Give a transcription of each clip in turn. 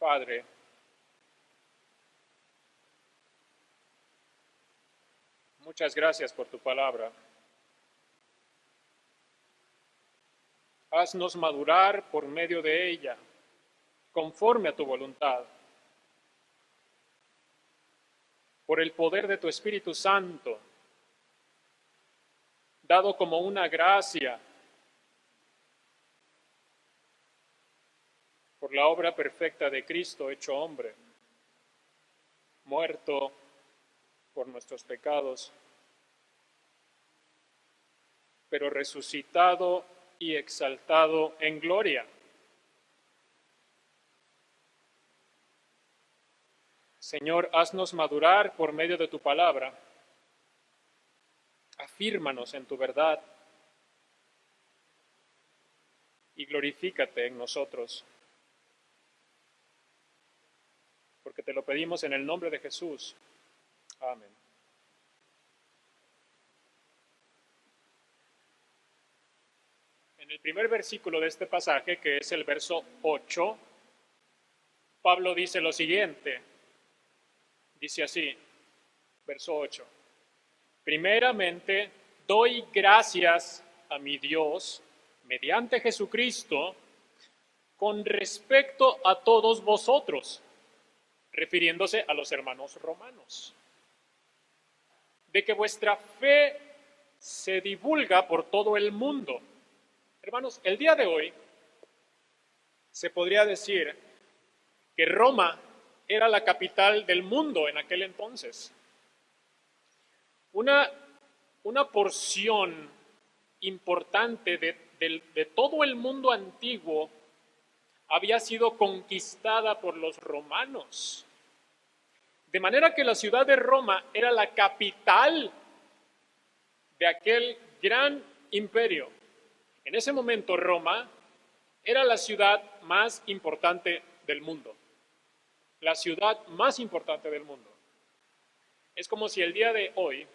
Padre, muchas gracias por tu palabra. Haznos madurar por medio de ella, conforme a tu voluntad. Por el poder de tu Espíritu Santo, dado como una gracia, por la obra perfecta de Cristo hecho hombre, muerto por nuestros pecados, pero resucitado y exaltado en gloria. Señor, haznos madurar por medio de tu palabra. Afírmanos en tu verdad y glorifícate en nosotros. Porque te lo pedimos en el nombre de Jesús. Amén. En el primer versículo de este pasaje, que es el verso 8, Pablo dice lo siguiente. Dice así, verso 8. Primeramente, doy gracias a mi Dios, mediante Jesucristo, con respecto a todos vosotros, refiriéndose a los hermanos romanos, de que vuestra fe se divulga por todo el mundo. Hermanos, el día de hoy se podría decir que Roma era la capital del mundo en aquel entonces. Una porción importante de todo el mundo antiguo había sido conquistada por los romanos. De manera que la ciudad de Roma era la capital de aquel gran imperio. En ese momento Roma era la ciudad más importante del mundo. La ciudad más importante del mundo. Es como si el día de hoy,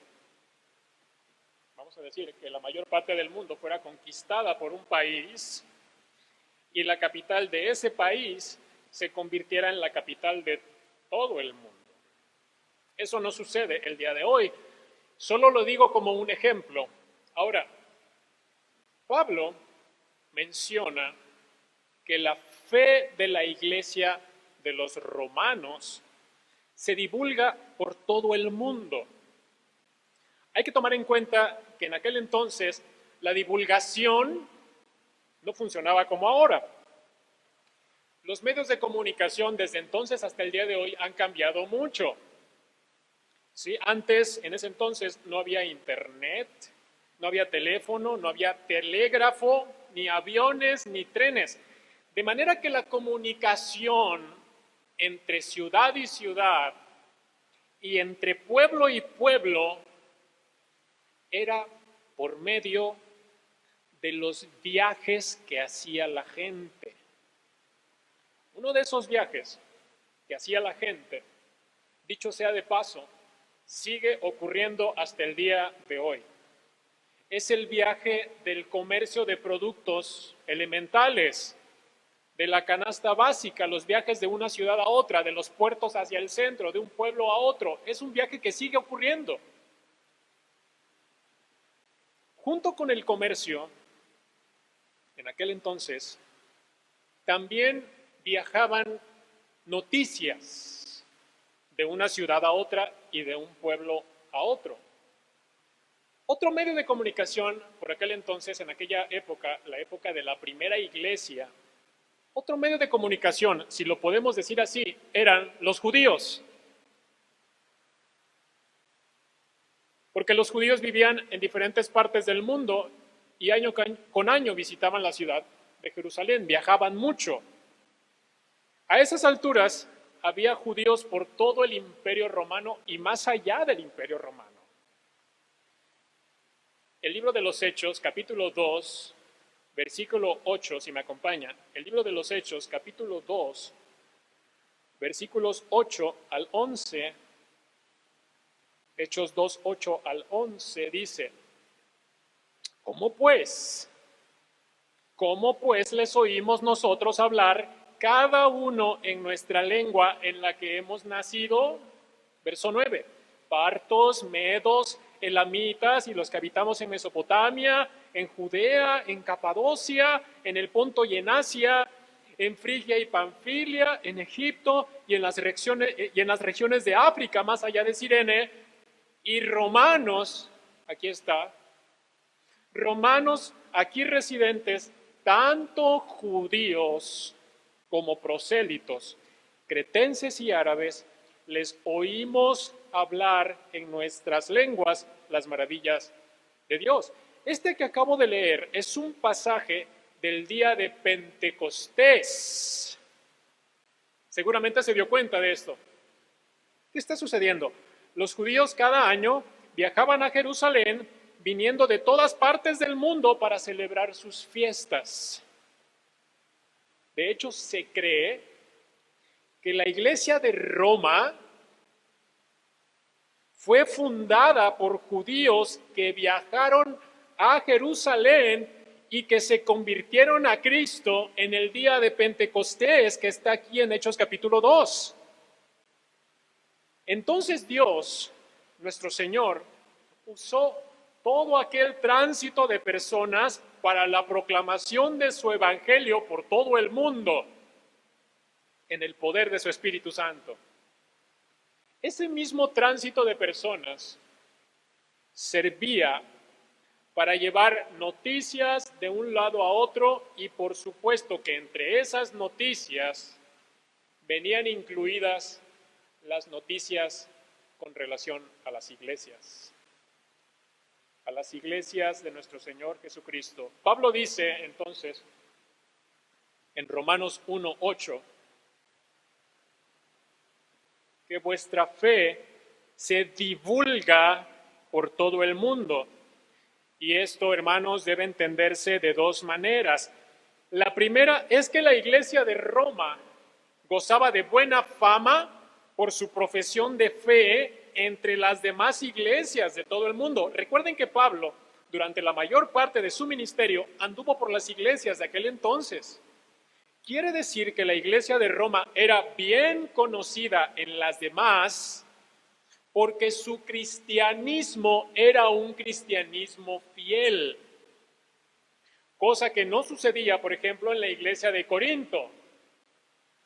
vamos a decir, que la mayor parte del mundo fuera conquistada por un país y la capital de ese país se convirtiera en la capital de todo el mundo. Eso no sucede el día de hoy. Solo lo digo como un ejemplo. Ahora, Pablo menciona que la fe de la iglesia de los romanos se divulga por todo el mundo. Hay que tomar en cuenta que en aquel entonces la divulgación no funcionaba como ahora. Los medios de comunicación desde entonces hasta el día de hoy han cambiado mucho. ¿Sí? Antes, en ese entonces, no había internet, no había teléfono, no había telégrafo, ni aviones, ni trenes. De manera que la comunicación entre ciudad y ciudad y entre pueblo y pueblo era por medio de los viajes que hacía la gente. Uno de esos viajes que hacía la gente, dicho sea de paso, sigue ocurriendo hasta el día de hoy. Es el viaje del comercio de productos elementales, de la canasta básica, los viajes de una ciudad a otra, de los puertos hacia el centro, de un pueblo a otro. Es un viaje que sigue ocurriendo. Junto con el comercio, en aquel entonces, también viajaban noticias de una ciudad a otra y de un pueblo a otro. Otro medio de comunicación por aquel entonces, en aquella época, la época de la primera iglesia, otro medio de comunicación, si lo podemos decir así, eran los judíos. Porque los judíos vivían en diferentes partes del mundo y año con año visitaban la ciudad de Jerusalén, viajaban mucho. A esas alturas había judíos por todo el imperio romano y más allá del imperio romano. El libro de los Hechos, capítulo 2, versículo 8, si me acompaña, el libro de los Hechos, capítulo 2, versículos 8 al 11, Hechos 2, 8 al 11, dice, ¿Cómo pues les oímos nosotros hablar cada uno en nuestra lengua en la que hemos nacido. Verso 9, partos, medos, elamitas y los que habitamos en Mesopotamia, en Judea, en Capadocia, en el Ponto y en Asia, en Frigia y Panfilia, en Egipto y en las regiones de África, más allá de Cirene, y romanos, aquí está, romanos aquí residentes, tanto judíos como prosélitos, cretenses y árabes, les oímos hablar en nuestras lenguas las maravillas de Dios. Este que acabo de leer es un pasaje del día de Pentecostés. Seguramente se dio cuenta de esto. ¿Qué está sucediendo? Los judíos cada año viajaban a Jerusalén viniendo de todas partes del mundo para celebrar sus fiestas. De hecho, se cree que la iglesia de Roma fue fundada por judíos que viajaron a Jerusalén y que se convirtieron a Cristo en el día de Pentecostés, que está aquí en Hechos capítulo 2. Entonces Dios, nuestro Señor, usó todo aquel tránsito de personas para la proclamación de su evangelio por todo el mundo, en el poder de su Espíritu Santo. Ese mismo tránsito de personas servía para llevar noticias de un lado a otro y por supuesto que entre esas noticias venían incluidas las noticias con relación a las iglesias de nuestro Señor Jesucristo. Pablo dice entonces en Romanos 1:8 que vuestra fe se divulga por todo el mundo. Y esto, hermanos, debe entenderse de dos maneras. La primera es que la iglesia de Roma gozaba de buena fama por su profesión de fe entre las demás iglesias de todo el mundo. Recuerden que Pablo, durante la mayor parte de su ministerio, anduvo por las iglesias de aquel entonces. Quiere decir que la iglesia de Roma era bien conocida en las demás porque su cristianismo era un cristianismo fiel, cosa que no sucedía, por ejemplo, en la iglesia de Corinto,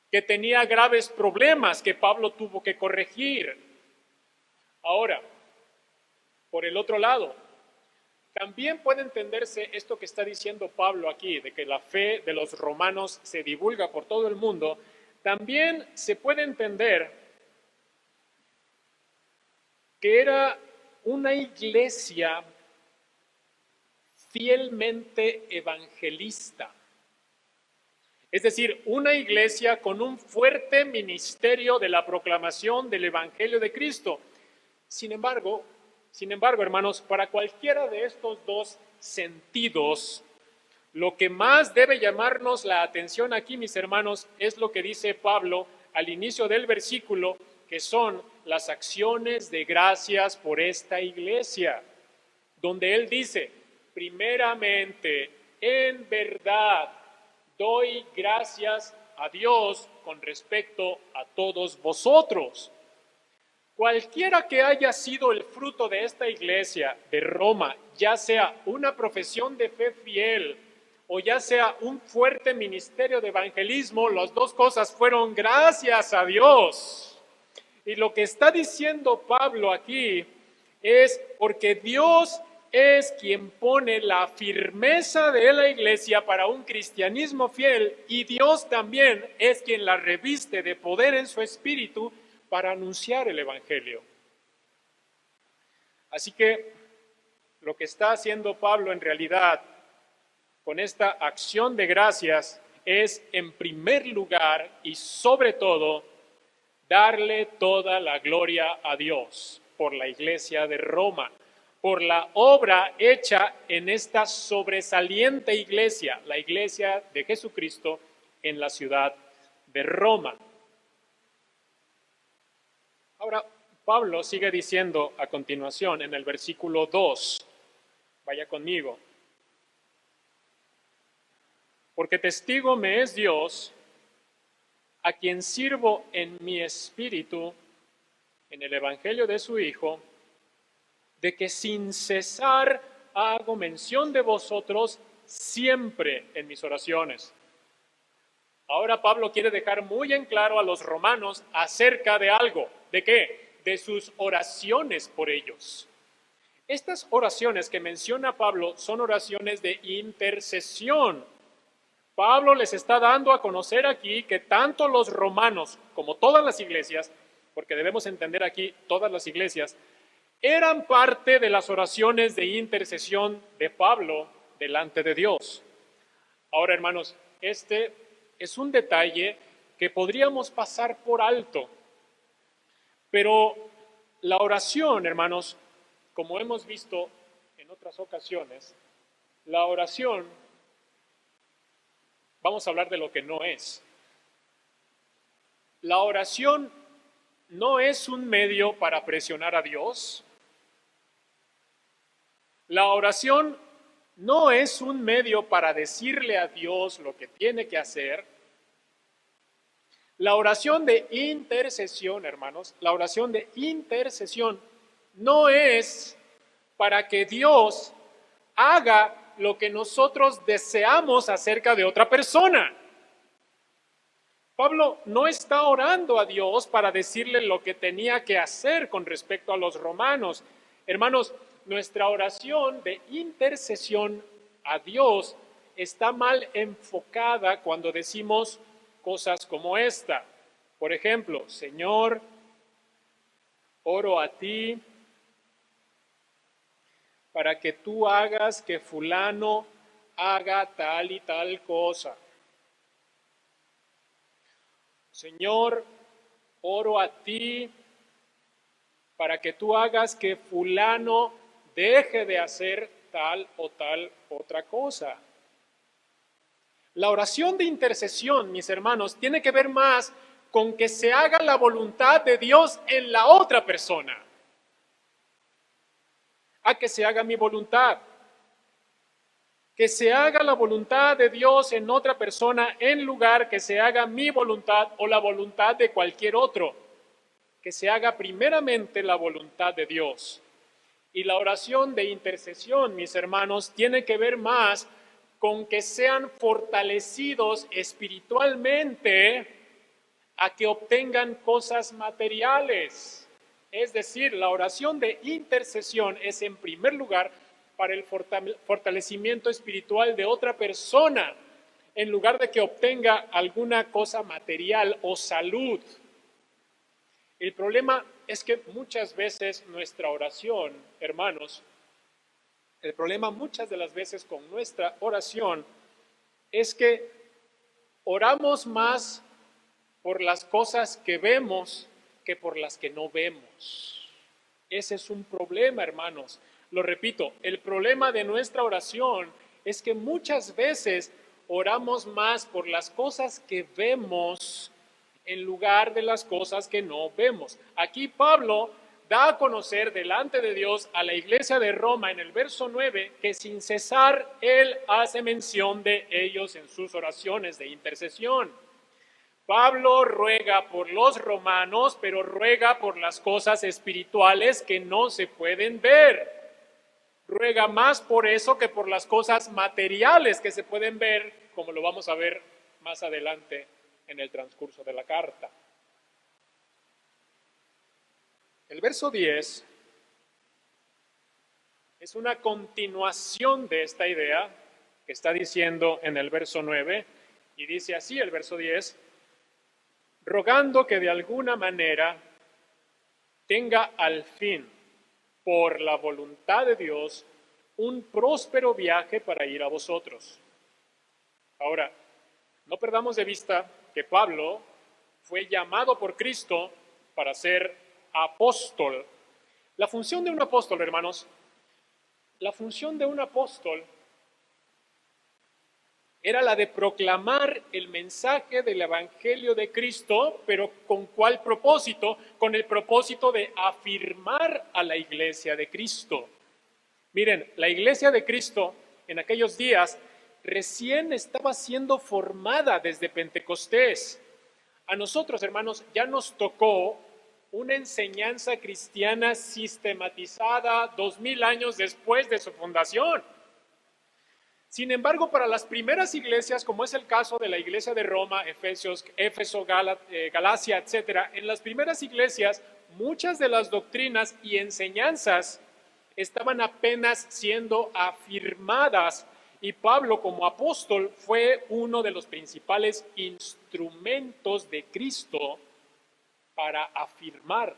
que tenía graves problemas que Pablo tuvo que corregir. Ahora, por el otro lado, también puede entenderse esto que está diciendo Pablo aquí, de que la fe de los romanos se divulga por todo el mundo. También se puede entender que era una iglesia fielmente evangelista. Es decir, una iglesia con un fuerte ministerio de la proclamación del Evangelio de Cristo. Sin embargo, hermanos, para cualquiera de estos dos sentidos, lo que más debe llamarnos la atención aquí, mis hermanos, es lo que dice Pablo al inicio del versículo, que son las acciones de gracias por esta iglesia, donde él dice, primeramente, en verdad, doy gracias a Dios con respecto a todos vosotros. Cualquiera que haya sido el fruto de esta iglesia de Roma, ya sea una profesión de fe fiel o ya sea un fuerte ministerio de evangelismo, las dos cosas fueron gracias a Dios. Y lo que está diciendo Pablo aquí es porque Dios es quien pone la firmeza de la iglesia para un cristianismo fiel y Dios también es quien la reviste de poder en su espíritu para anunciar el evangelio. Así que lo que está haciendo Pablo en realidad con esta acción de gracias es en primer lugar y sobre todo darle toda la gloria a Dios por la iglesia de Roma, por la obra hecha en esta sobresaliente iglesia, la iglesia de Jesucristo en la ciudad de Roma. Ahora, Pablo sigue diciendo a continuación en el versículo 2, vaya conmigo, porque testigo me es Dios a quien sirvo en mi espíritu, en el Evangelio de su Hijo, de que sin cesar hago mención de vosotros siempre en mis oraciones. Ahora Pablo quiere dejar muy en claro a los romanos acerca de algo. ¿De qué? De sus oraciones por ellos. Estas oraciones que menciona Pablo son oraciones de intercesión. Pablo les está dando a conocer aquí que tanto los romanos como todas las iglesias, porque debemos entender aquí todas las iglesias, eran parte de las oraciones de intercesión de Pablo delante de Dios. Ahora, hermanos, este es un detalle que podríamos pasar por alto, pero la oración, hermanos, como hemos visto en otras ocasiones, la oración, vamos a hablar de lo que no es. La oración no es un medio para presionar a Dios. La oración no es un medio para decirle a Dios lo que tiene que hacer. La oración de intercesión, hermanos, la oración de intercesión no es para que Dios haga lo que nosotros deseamos acerca de otra persona. Pablo no está orando a Dios para decirle lo que tenía que hacer con respecto a los romanos. Hermanos, nuestra oración de intercesión a Dios está mal enfocada cuando decimos cosas como esta. Por ejemplo, Señor, oro a ti para que tú hagas que fulano haga tal y tal cosa. Señor, oro a ti para que tú hagas que fulano deje de hacer tal o tal otra cosa. La oración de intercesión, mis hermanos, tiene que ver más con que se haga la voluntad de Dios en la otra persona, a que se haga mi voluntad. Que se haga la voluntad de Dios en otra persona en lugar que se haga mi voluntad o la voluntad de cualquier otro. Que se haga primeramente la voluntad de Dios. Y la oración de intercesión, mis hermanos, tiene que ver más con que sean fortalecidos espiritualmente a que obtengan cosas materiales. Es decir, la oración de intercesión es en primer lugar para el fortalecimiento espiritual de otra persona, en lugar de que obtenga alguna cosa material o salud. El problema es que muchas veces nuestra oración, hermanos, el problema muchas de las veces con nuestra oración es que oramos más por las cosas que vemos que por las que no vemos. Ese es un problema, hermanos. Lo repito, el problema de nuestra oración es que muchas veces oramos más por las cosas que vemos en lugar de las cosas que no vemos. Aquí Pablo da a conocer delante de Dios a la iglesia de Roma en el verso 9 que sin cesar él hace mención de ellos en sus oraciones de intercesión. Pablo ruega por los romanos, pero ruega por las cosas espirituales que no se pueden ver. Ruega más por eso que por las cosas materiales que se pueden ver, como lo vamos a ver más adelante en el transcurso de la carta. El verso 10 es una continuación de esta idea que está diciendo en el verso 9, y dice así el verso 10, rogando que de alguna manera tenga al fin, por la voluntad de Dios, un próspero viaje para ir a vosotros. Ahora, no perdamos de vista que Pablo fue llamado por Cristo para ser apóstol. La función de un apóstol, hermanos, la función de un apóstol era la de proclamar el mensaje del Evangelio de Cristo, pero ¿con cuál propósito? Con el propósito de afirmar a la iglesia de Cristo. Miren, la iglesia de Cristo en aquellos días recién estaba siendo formada desde Pentecostés. A nosotros, hermanos, ya nos tocó una enseñanza cristiana sistematizada 2000 años después de su fundación. Sin embargo, para las primeras iglesias, como es el caso de la iglesia de Roma, Éfeso, Galacia, etc., en las primeras iglesias, muchas de las doctrinas y enseñanzas estaban apenas siendo afirmadas, y Pablo, como apóstol, fue uno de los principales instrumentos de Cristo para afirmar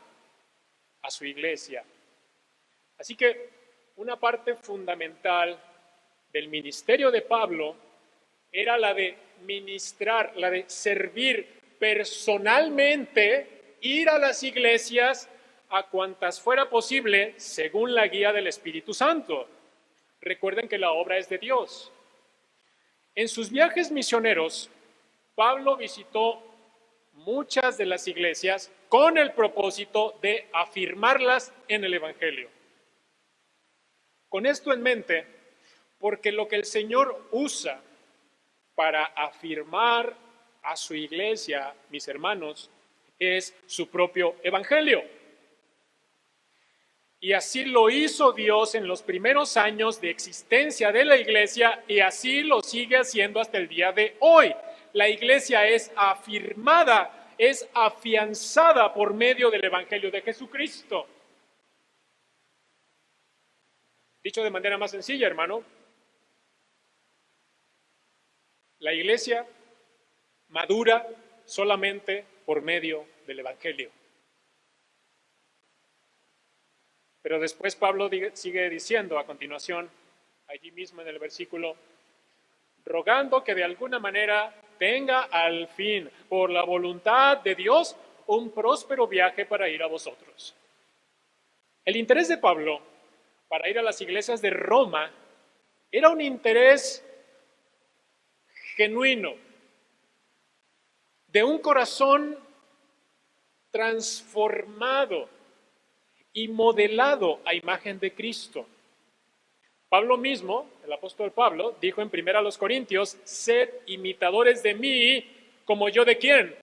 a su iglesia. Así que una parte fundamental del ministerio de Pablo era la de ministrar, la de servir personalmente, ir a las iglesias a cuantas fuera posible según la guía del Espíritu Santo. Recuerden que la obra es de Dios. En sus viajes misioneros, Pablo visitó muchas de las iglesias con el propósito de afirmarlas en el Evangelio. Con esto en mente, porque lo que el Señor usa para afirmar a su iglesia, mis hermanos, es su propio Evangelio. Y así lo hizo Dios en los primeros años de existencia de la iglesia, y así lo sigue haciendo hasta el día de hoy. La iglesia es afirmada, es afianzada por medio del Evangelio de Jesucristo. Dicho de manera más sencilla, hermano, la iglesia madura solamente por medio del Evangelio. Pero después Pablo sigue diciendo a continuación, allí mismo en el versículo, rogando que de alguna manera tenga al fin, por la voluntad de Dios, un próspero viaje para ir a vosotros. El interés de Pablo para ir a las iglesias de Roma era un interés genuino, de un corazón transformado y modelado a imagen de Cristo. Pablo mismo, el apóstol Pablo, dijo en 1 Corintios, sed imitadores de mí, como yo de ¿quién?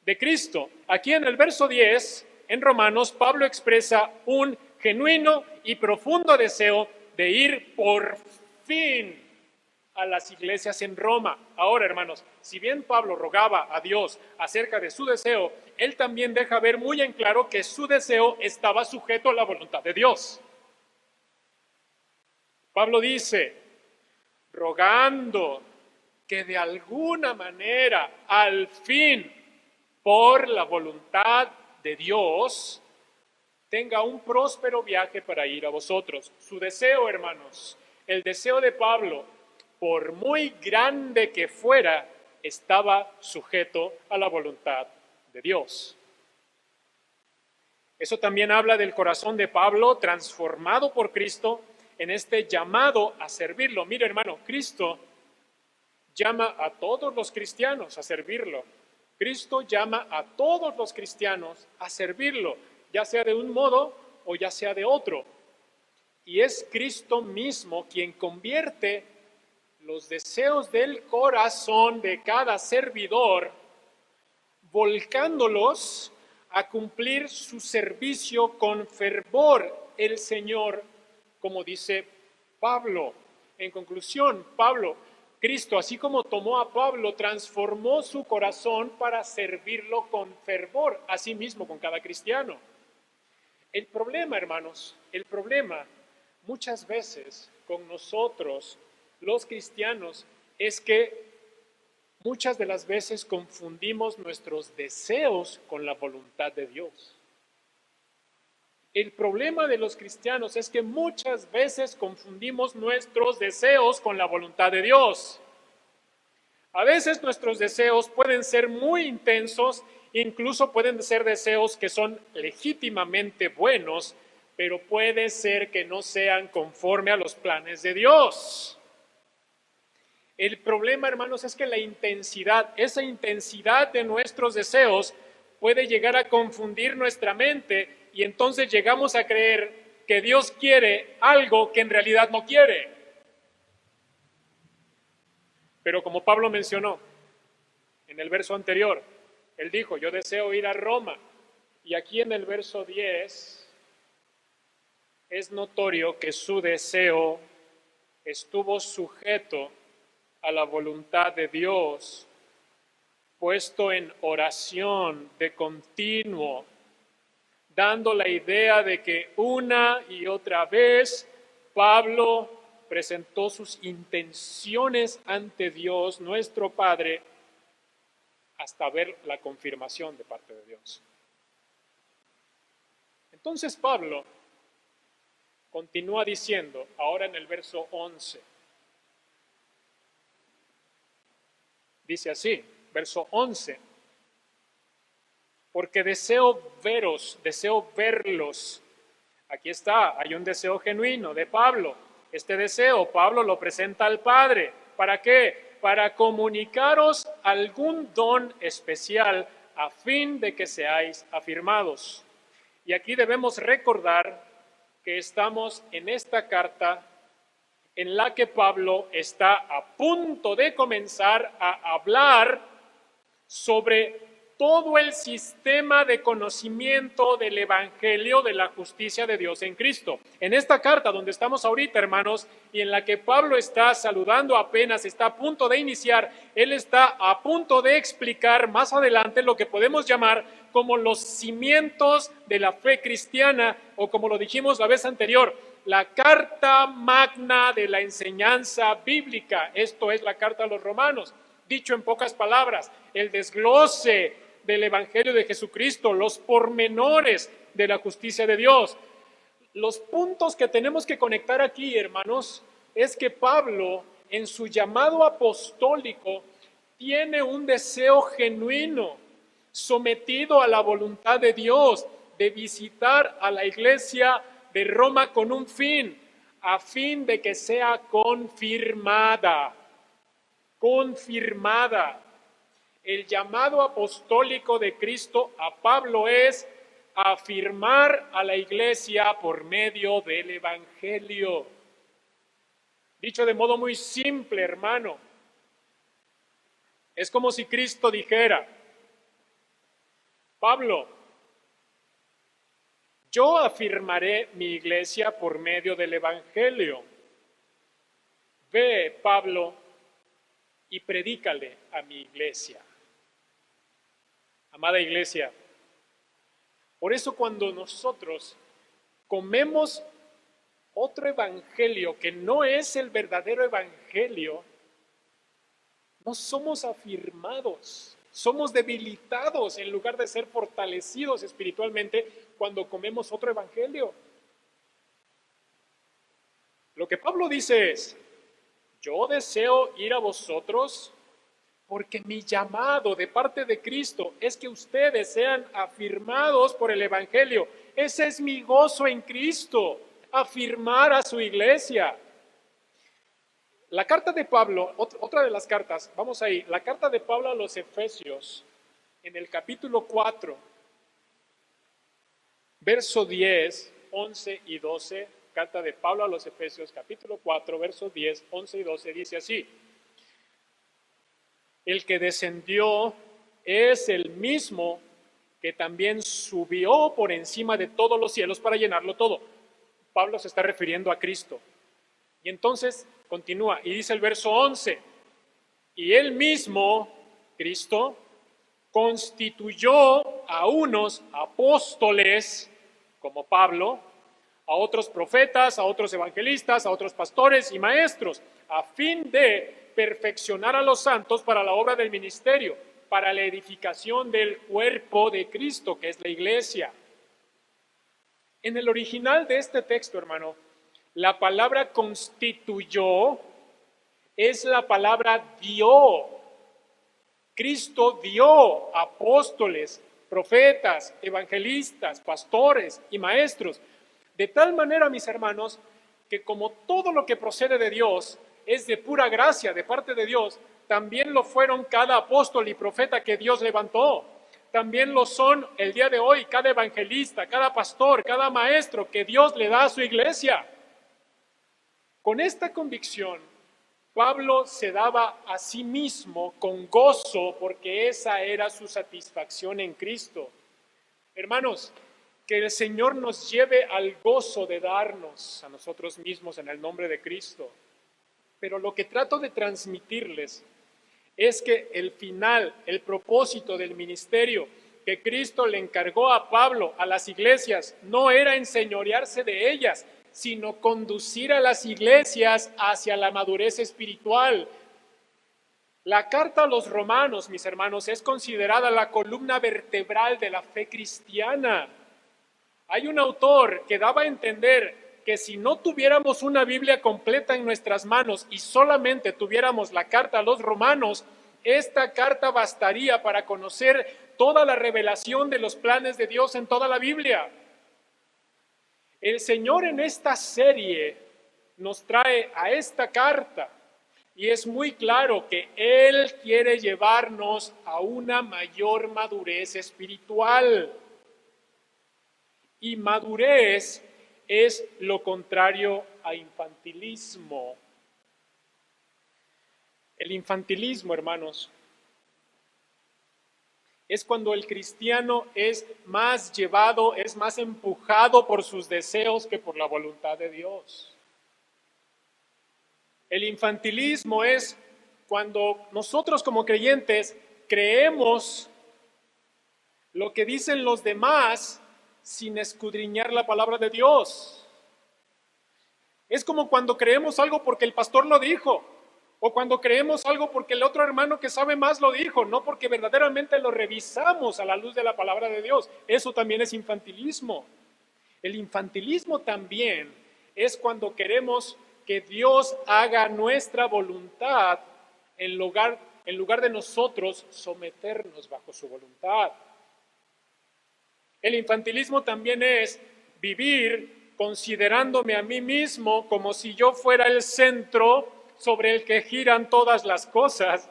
De Cristo. Aquí en el verso 10, en Romanos, Pablo expresa un genuino y profundo deseo de ir por fin a las iglesias en Roma. Ahora, hermanos, si bien Pablo rogaba a Dios acerca de su deseo, él también deja ver muy en claro que su deseo estaba sujeto a la voluntad de Dios. Pablo dice, rogando que de alguna manera, al fin, por la voluntad de Dios, tenga un próspero viaje para ir a vosotros. Su deseo, hermanos, el deseo de Pablo, por muy grande que fuera, estaba sujeto a la voluntad de Dios. Eso también habla del corazón de Pablo transformado por Cristo en este llamado a servirlo. Mira, hermano, Cristo llama a todos los cristianos a servirlo. Cristo llama a todos los cristianos a servirlo, ya sea de un modo o ya sea de otro. Y es Cristo mismo quien convierte los deseos del corazón de cada servidor, volcándolos a cumplir su servicio con fervor. El Señor, como dice Pablo. En conclusión, Cristo, así como tomó a Pablo, transformó su corazón para servirlo con fervor, así mismo con cada cristiano. El problema, hermanos, muchas veces con nosotros, los cristianos, es que muchas de las veces confundimos nuestros deseos con la voluntad de Dios. El problema de los cristianos es que muchas veces confundimos nuestros deseos con la voluntad de Dios. A veces nuestros deseos pueden ser muy intensos, incluso pueden ser deseos que son legítimamente buenos, pero puede ser que no sean conforme a los planes de Dios. El problema, hermanos, es que esa intensidad de nuestros deseos puede llegar a confundir nuestra mente y entonces llegamos a creer que Dios quiere algo que en realidad no quiere. Pero como Pablo mencionó en el verso anterior, Él dijo, yo deseo ir a Roma. Y aquí en el verso 10 es notorio que su deseo estuvo sujeto a la voluntad de Dios, puesto en oración de continuo, dando la idea de que una y otra vez Pablo presentó sus intenciones ante Dios, nuestro Padre, hasta ver la confirmación de parte de Dios. Entonces Pablo continúa diciendo, ahora en el verso 11, dice así, verso 11, porque deseo verlos. Aquí está, hay un deseo genuino de Pablo. Este deseo, Pablo lo presenta al Padre. ¿Para qué? Para comunicaros algún don especial a fin de que seáis afirmados. Y aquí debemos recordar que estamos en esta carta en la que Pablo está a punto de comenzar a hablar sobre todo el sistema de conocimiento del Evangelio de la justicia de Dios en Cristo. En esta carta donde estamos ahorita, hermanos, y en la que Pablo está saludando apenas, está a punto de iniciar, él está a punto de explicar más adelante lo que podemos llamar como los cimientos de la fe cristiana, o como lo dijimos la vez anterior, la carta magna de la enseñanza bíblica. Esto es la carta a los Romanos. Dicho en pocas palabras, el desglose del Evangelio de Jesucristo, los pormenores de la justicia de Dios. Los puntos que tenemos que conectar aquí, hermanos, es que Pablo, en su llamado apostólico, tiene un deseo genuino, sometido a la voluntad de Dios, de visitar a la iglesia de Roma con un fin, a fin de que sea confirmada. El llamado apostólico de Cristo a Pablo es afirmar a la iglesia por medio del Evangelio. Dicho de modo muy simple, hermano, es como si Cristo dijera, Pablo, yo afirmaré mi iglesia por medio del Evangelio. Ve, Pablo, y predícale a mi iglesia. Amada iglesia, por eso cuando nosotros comemos otro evangelio que no es el verdadero evangelio, no somos afirmados, somos debilitados en lugar de ser fortalecidos espiritualmente cuando comemos otro evangelio. Lo que Pablo dice es, yo deseo ir a vosotros porque mi llamado de parte de Cristo es que ustedes sean afirmados por el Evangelio. Ese es mi gozo en Cristo, afirmar a su iglesia. La carta de Pablo, otra de las cartas, vamos ahí, la carta de Pablo a los Efesios, en el capítulo 4, verso 10, 11 y 12, carta de Pablo a los Efesios, capítulo 4, versos 10, 11 y 12, dice así, el que descendió es el mismo que también subió por encima de todos los cielos para llenarlo todo. Pablo se está refiriendo a Cristo. Y entonces continúa y dice el verso 11, y él mismo, Cristo, constituyó a unos apóstoles, como Pablo, a otros profetas, a otros evangelistas, a otros pastores y maestros, a fin de perfeccionar a los santos para la obra del ministerio, para la edificación del cuerpo de Cristo, que es la iglesia. En el original de este texto, hermano, la palabra constituyó es la palabra dio. Cristo dio apóstoles, profetas, evangelistas, pastores y maestros. De tal manera, mis hermanos, que como todo lo que procede de Dios es de pura gracia de parte de Dios, también lo fueron cada apóstol y profeta que Dios levantó. También lo son el día de hoy cada evangelista, cada pastor, cada maestro que Dios le da a su iglesia. Con esta convicción, Pablo se daba a sí mismo con gozo porque esa era su satisfacción en Cristo. Hermanos, que el Señor nos lleve al gozo de darnos a nosotros mismos en el nombre de Cristo. Pero lo que trato de transmitirles es que el final, el propósito del ministerio que Cristo le encargó a Pablo, a las iglesias, no era enseñorearse de ellas, sino conducir a las iglesias hacia la madurez espiritual. La carta a los romanos, mis hermanos, es considerada la columna vertebral de la fe cristiana. Hay un autor que daba a entender que si no tuviéramos una Biblia completa en nuestras manos y solamente tuviéramos la carta a los romanos, esta carta bastaría para conocer toda la revelación de los planes de Dios en toda la Biblia. El Señor en esta serie nos trae a esta carta y es muy claro que Él quiere llevarnos a una mayor madurez espiritual. Y madurez es lo contrario a infantilismo. El infantilismo, hermanos, es cuando el cristiano es más llevado, es más empujado por sus deseos que por la voluntad de Dios. El infantilismo es cuando nosotros como creyentes creemos lo que dicen los demás sin escudriñar la palabra de Dios. Es como cuando creemos algo porque el pastor lo dijo, o cuando creemos algo porque el otro hermano que sabe más lo dijo, no porque verdaderamente lo revisamos a la luz de la palabra de Dios. Eso también es infantilismo. El infantilismo también es cuando queremos que Dios haga nuestra voluntad en lugar de nosotros someternos bajo su voluntad. El infantilismo también es vivir considerándome a mí mismo como si yo fuera el centro sobre el que giran todas las cosas,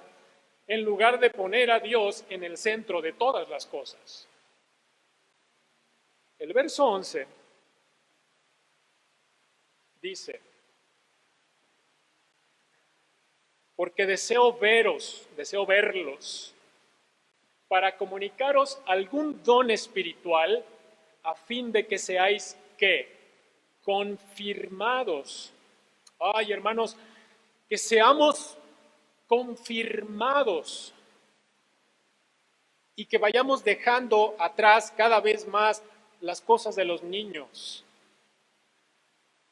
en lugar de poner a Dios en el centro de todas las cosas. El verso 11 dice: porque deseo verlos, para comunicaros algún don espiritual, a fin de que seáis, ¿qué? Confirmados. Ay, hermanos, que seamos confirmados y que vayamos dejando atrás cada vez más las cosas de los niños.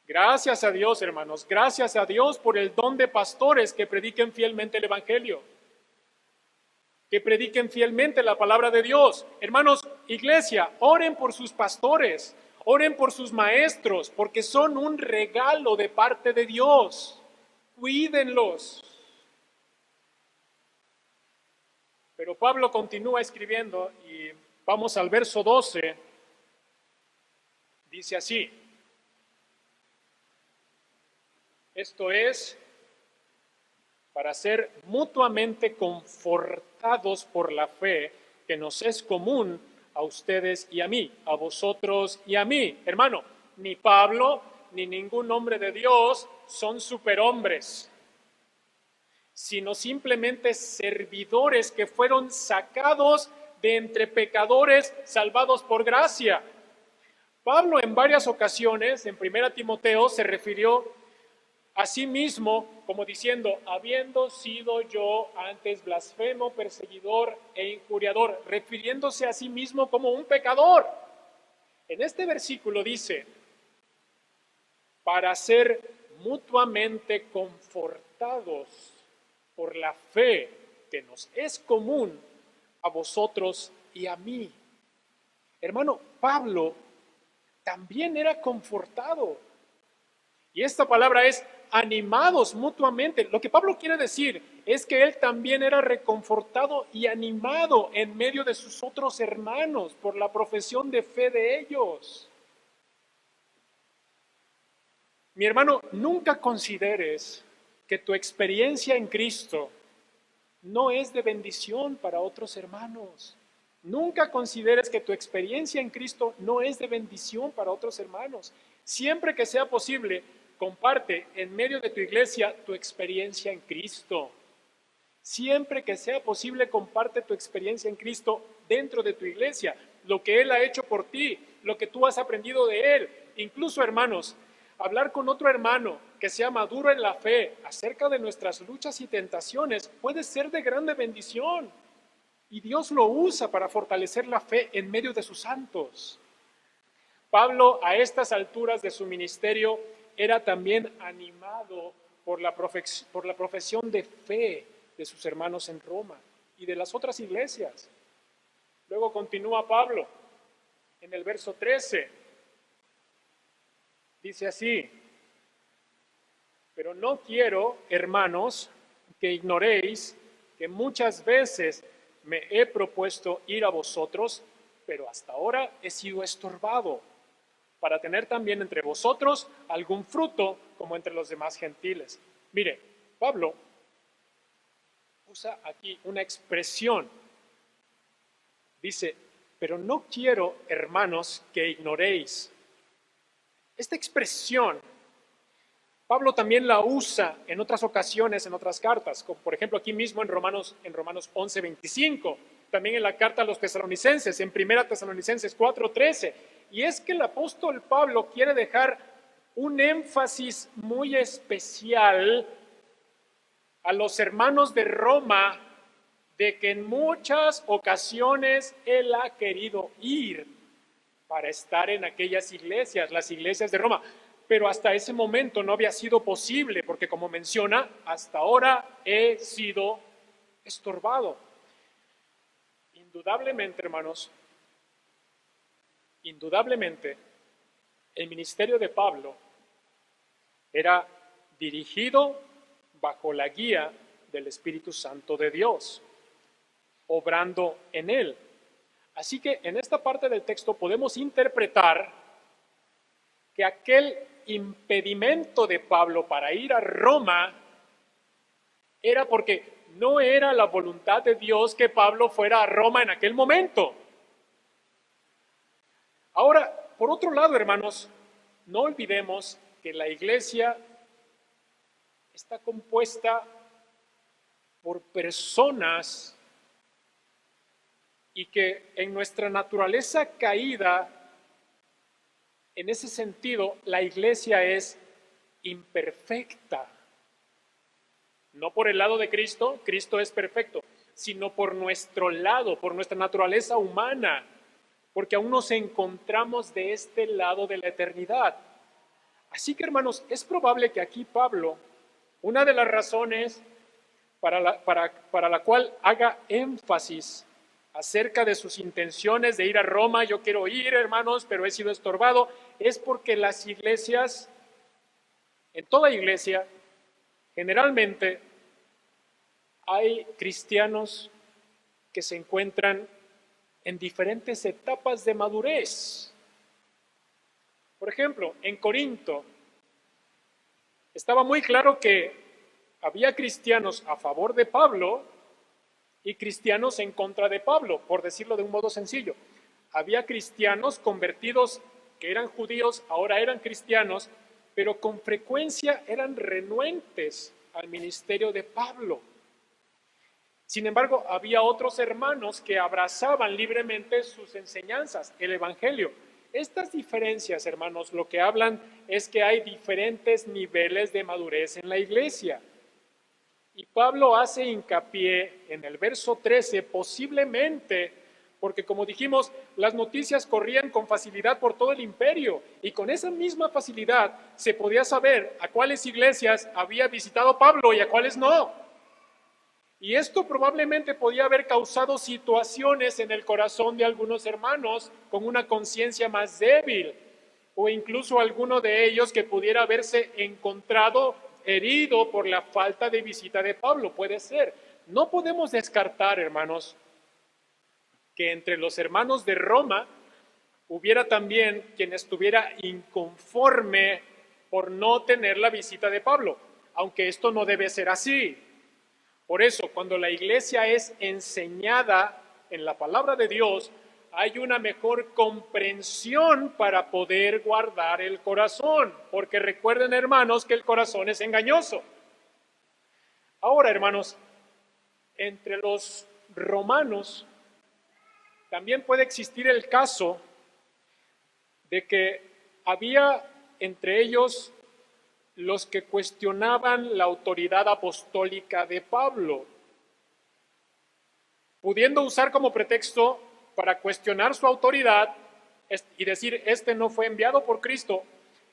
Gracias a Dios, hermanos, gracias a Dios por el don de pastores que prediquen fielmente el Evangelio, que prediquen fielmente la palabra de Dios. Hermanos, iglesia, oren por sus pastores, oren por sus maestros, porque son un regalo de parte de Dios. Cuídenlos. Pero Pablo continúa escribiendo y vamos al verso 12. Dice así: esto es para ser mutuamente confortados por la fe que nos es común a ustedes y a mí, a vosotros y a mí. Hermano, ni Pablo ni ningún hombre de Dios son superhombres, sino simplemente servidores que fueron sacados de entre pecadores, salvados por gracia. Pablo en varias ocasiones, en 1 Timoteo, se refirió a sí mismo como diciendo: habiendo sido yo antes blasfemo, perseguidor e injuriador, refiriéndose a sí mismo como un pecador. En este versículo dice: para ser mutuamente confortados por la fe que nos es común a vosotros y a mí. Hermano, Pablo también era confortado. Y esta palabra es animados mutuamente. Lo que Pablo quiere decir es que él también era reconfortado y animado en medio de sus otros hermanos por la profesión de fe de ellos. Mi hermano, nunca consideres que tu experiencia en Cristo no es de bendición para otros hermanos. Nunca consideres que tu experiencia en Cristo no es de bendición para otros hermanos. Siempre que sea posible, comparte en medio de tu iglesia tu experiencia en Cristo. Siempre que sea posible, comparte tu experiencia en Cristo dentro de tu iglesia, lo que Él ha hecho por ti, lo que tú has aprendido de Él. Incluso, hermanos, hablar con otro hermano que sea maduro en la fe acerca de nuestras luchas y tentaciones puede ser de grande bendición. Y Dios lo usa para fortalecer la fe en medio de sus santos. Pablo, a estas alturas de su ministerio, era también animado por la profesión de fe de sus hermanos en Roma y de las otras iglesias. Luego continúa Pablo en el verso 13. Dice así: pero no quiero, hermanos, que ignoréis que muchas veces me he propuesto ir a vosotros, pero hasta ahora he sido estorbado, para tener también entre vosotros algún fruto como entre los demás gentiles. Mire, Pablo usa aquí una expresión. Dice, pero no quiero, hermanos, que ignoréis. Esta expresión, Pablo también la usa en otras ocasiones, en otras cartas, como por ejemplo aquí mismo en Romanos 11:25, también en la carta a los tesalonicenses, en 1 Tesalonicenses 4:13. Y es que el apóstol Pablo quiere dejar un énfasis muy especial a los hermanos de Roma, de que en muchas ocasiones él ha querido ir para estar en aquellas iglesias, las iglesias de Roma, pero hasta ese momento no había sido posible, porque como menciona, hasta ahora he sido estorbado. Indudablemente, hermanos, indudablemente, el ministerio de Pablo era dirigido bajo la guía del Espíritu Santo de Dios, obrando en él. Así que en esta parte del texto podemos interpretar que aquel impedimento de Pablo para ir a Roma era porque no era la voluntad de Dios que Pablo fuera a Roma en aquel momento. Ahora, por otro lado, hermanos, no olvidemos que la iglesia está compuesta por personas y que en nuestra naturaleza caída, en ese sentido, la iglesia es imperfecta. No por el lado de Cristo, Cristo es perfecto, sino por nuestro lado, por nuestra naturaleza humana, porque aún nos encontramos de este lado de la eternidad. Así que, hermanos, es probable que aquí Pablo, una de las razones para la cual haga énfasis acerca de sus intenciones de ir a Roma, yo quiero ir, hermanos, pero he sido estorbado, es porque las iglesias, en toda iglesia, generalmente hay cristianos que se encuentran en diferentes etapas de madurez. Por ejemplo, en Corinto estaba muy claro que había cristianos a favor de Pablo y cristianos en contra de Pablo, por decirlo de un modo sencillo. Había cristianos convertidos que eran judíos, ahora eran cristianos, pero con frecuencia eran renuentes al ministerio de Pablo. Sin embargo, había otros hermanos que abrazaban libremente sus enseñanzas, el evangelio. Estas diferencias, hermanos, lo que hablan es que hay diferentes niveles de madurez en la iglesia. Y Pablo hace hincapié en el verso 13, posiblemente, porque como dijimos, las noticias corrían con facilidad por todo el imperio, y con esa misma facilidad se podía saber a cuáles iglesias había visitado Pablo y a cuáles no. Y esto probablemente podía haber causado situaciones en el corazón de algunos hermanos con una conciencia más débil, o incluso alguno de ellos que pudiera haberse encontrado herido por la falta de visita de Pablo, puede ser. No podemos descartar, hermanos, que entre los hermanos de Roma hubiera también quien estuviera inconforme por no tener la visita de Pablo, aunque esto no debe ser así. Por eso, cuando la iglesia es enseñada en la palabra de Dios, hay una mejor comprensión para poder guardar el corazón, porque recuerden, hermanos, que el corazón es engañoso. Ahora, hermanos, entre los romanos también puede existir el caso de que había entre ellos los que cuestionaban la autoridad apostólica de Pablo, pudiendo usar como pretexto para cuestionar su autoridad y decir, este no fue enviado por Cristo,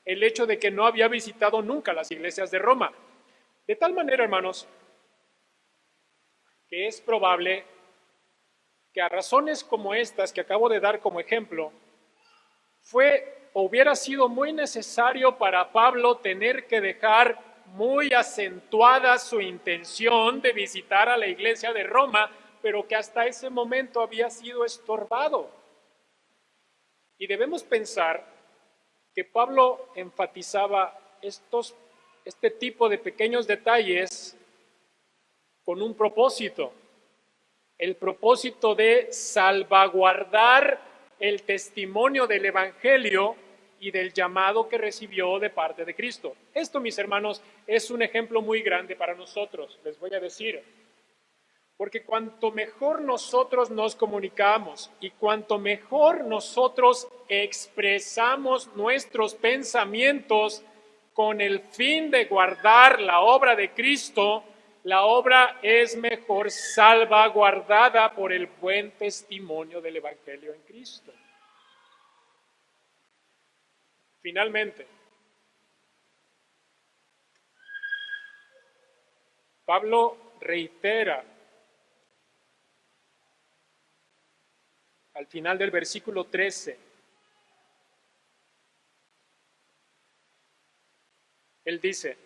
el hecho de que no había visitado nunca las iglesias de Roma. De tal manera, hermanos, que es probable que a razones como estas que acabo de dar como ejemplo, hubiera sido muy necesario para Pablo tener que dejar muy acentuada su intención de visitar a la iglesia de Roma, pero que hasta ese momento había sido estorbado. Y debemos pensar que Pablo enfatizaba este tipo de pequeños detalles con un propósito, el propósito de salvaguardar el testimonio del Evangelio y del llamado que recibió de parte de Cristo. Esto, mis hermanos, es un ejemplo muy grande para nosotros, les voy a decir. Porque cuanto mejor nosotros nos comunicamos y cuanto mejor nosotros expresamos nuestros pensamientos con el fin de guardar la obra de Cristo, la obra es mejor salvaguardada por el buen testimonio del Evangelio en Cristo. Finalmente, Pablo reitera al final del versículo 13, él dice,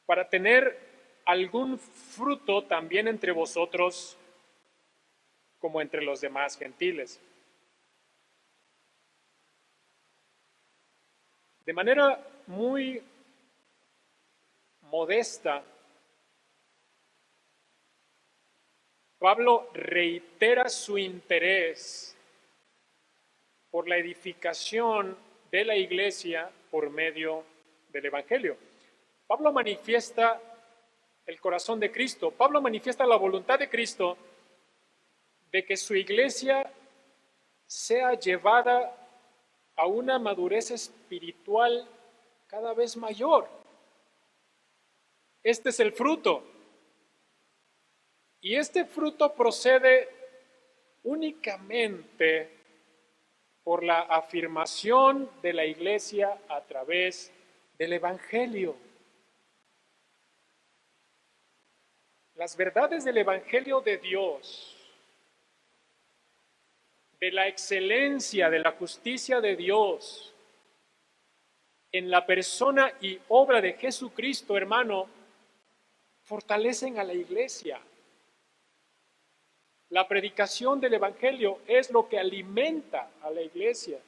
para tener algún fruto también entre vosotros como entre los demás gentiles. De manera muy modesta, Pablo reitera su interés por la edificación de la iglesia por medio del Evangelio. Pablo manifiesta el corazón de Cristo. Pablo manifiesta la voluntad de Cristo de que su iglesia sea llevada a una madurez espiritual cada vez mayor. Este es el fruto. Y este fruto procede únicamente por la afirmación de la iglesia a través del Evangelio. Las verdades del Evangelio de Dios, de la excelencia, de la justicia de Dios, en la persona y obra de Jesucristo, hermano, fortalecen a la iglesia. La predicación del Evangelio es lo que alimenta a la iglesia.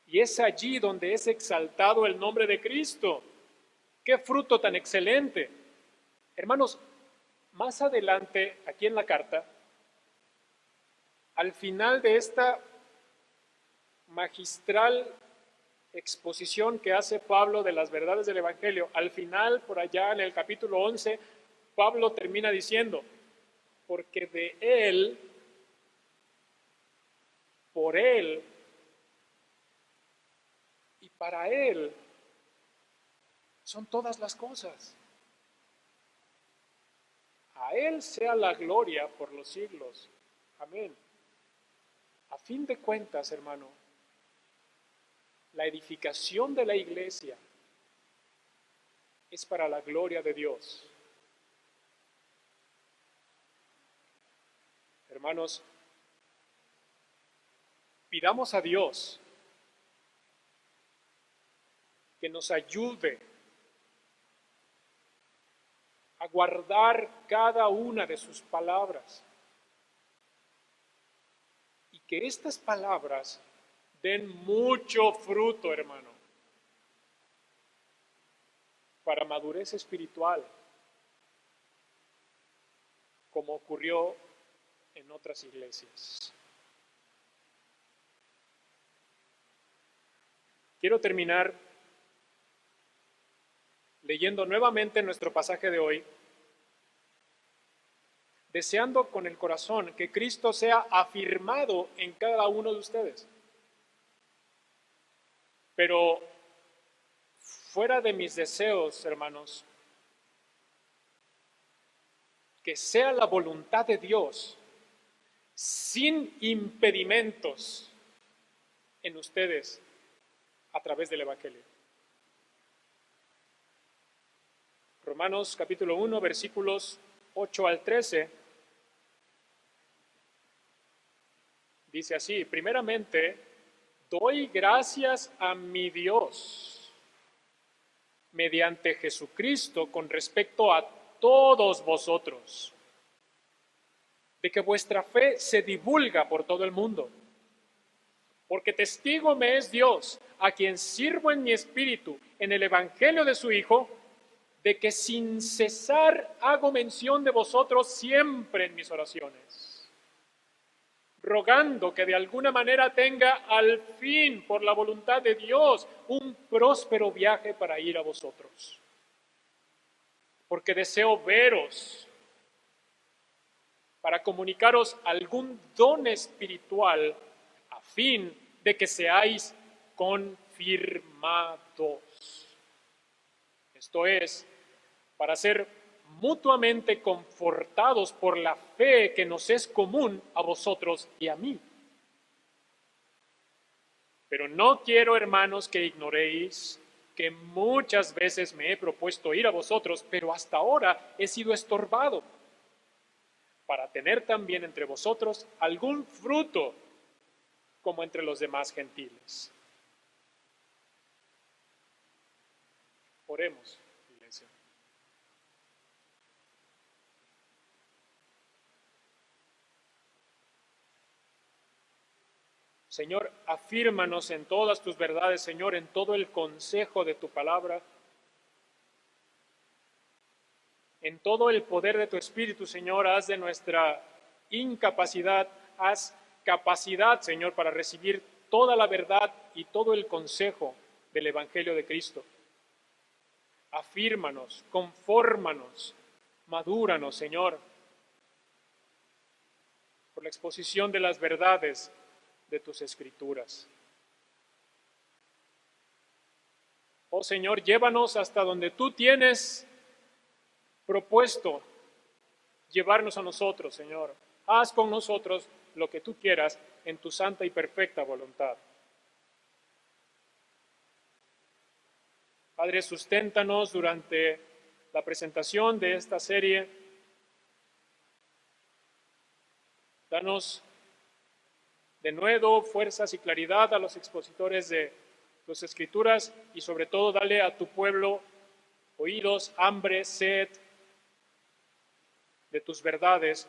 Y es allí donde es exaltado el nombre de Cristo. ¡Qué fruto tan excelente! Hermanos, más adelante, aquí en la carta, al final de esta magistral exposición que hace Pablo de las verdades del Evangelio, al final, por allá en el capítulo 11, Pablo termina diciendo, porque de Él, por Él y para Él son todas las cosas. A Él sea la gloria por los siglos. Amén. A fin de cuentas, hermano, la edificación de la iglesia es para la gloria de Dios. Hermanos, pidamos a Dios que nos ayude a guardar cada una de sus palabras y que estas palabras den mucho fruto, hermano, para madurez espiritual, como ocurrió en otras iglesias. Quiero terminar leyendo nuevamente nuestro pasaje de hoy, deseando con el corazón que Cristo sea afirmado en cada uno de ustedes. Pero fuera de mis deseos, hermanos, que sea la voluntad de Dios, sin impedimentos en ustedes, a través del Evangelio. Romanos capítulo 1, versículos 8 al 13, dice así: primeramente, doy gracias a mi Dios mediante Jesucristo con respecto a todos vosotros, de que vuestra fe se divulga por todo el mundo. Porque testigo me es Dios, a quien sirvo en mi espíritu, en el evangelio de su Hijo, de que sin cesar hago mención de vosotros siempre en mis oraciones, rogando que de alguna manera tenga al fin, por la voluntad de Dios, un próspero viaje para ir a vosotros. Porque deseo veros para comunicaros algún don espiritual a fin de que seáis confirmados. Esto es, para ser mutuamente confortados por la fe que nos es común a vosotros y a mí. Pero no quiero, hermanos, que ignoréis que muchas veces me he propuesto ir a vosotros, pero hasta ahora he sido estorbado, para tener también entre vosotros algún fruto como entre los demás gentiles. Oremos, iglesia. Señor, afírmanos en todas tus verdades, Señor, en todo el consejo de tu palabra, en todo el poder de tu Espíritu, Señor. Haz de nuestra incapacidad, haz capacidad, Señor, para recibir toda la verdad y todo el consejo del Evangelio de Cristo. Afírmanos, confórmanos, madúranos, Señor, por la exposición de las verdades de tus Escrituras. Oh Señor, llévanos hasta donde tú tienes propuesto llevarnos a nosotros, Señor. Haz con nosotros lo que tú quieras en tu santa y perfecta voluntad. Padre, susténtanos durante la presentación de esta serie. Danos de nuevo fuerzas y claridad a los expositores de las Escrituras y sobre todo dale a tu pueblo oídos, hambre, sed de tus verdades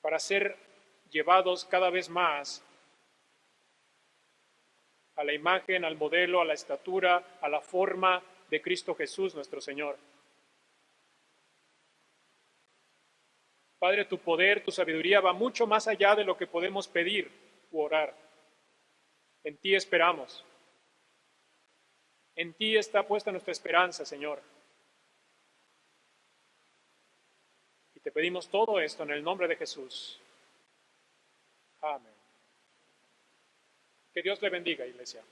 para ser llevados cada vez más a la imagen, al modelo, a la estatura, a la forma de Cristo Jesús nuestro Señor. Padre, tu poder, tu sabiduría va mucho más allá de lo que podemos pedir u orar. En ti esperamos. En ti está puesta nuestra esperanza, Señor. Y te pedimos todo esto en el nombre de Jesús. Amén. Que Dios le bendiga, iglesia.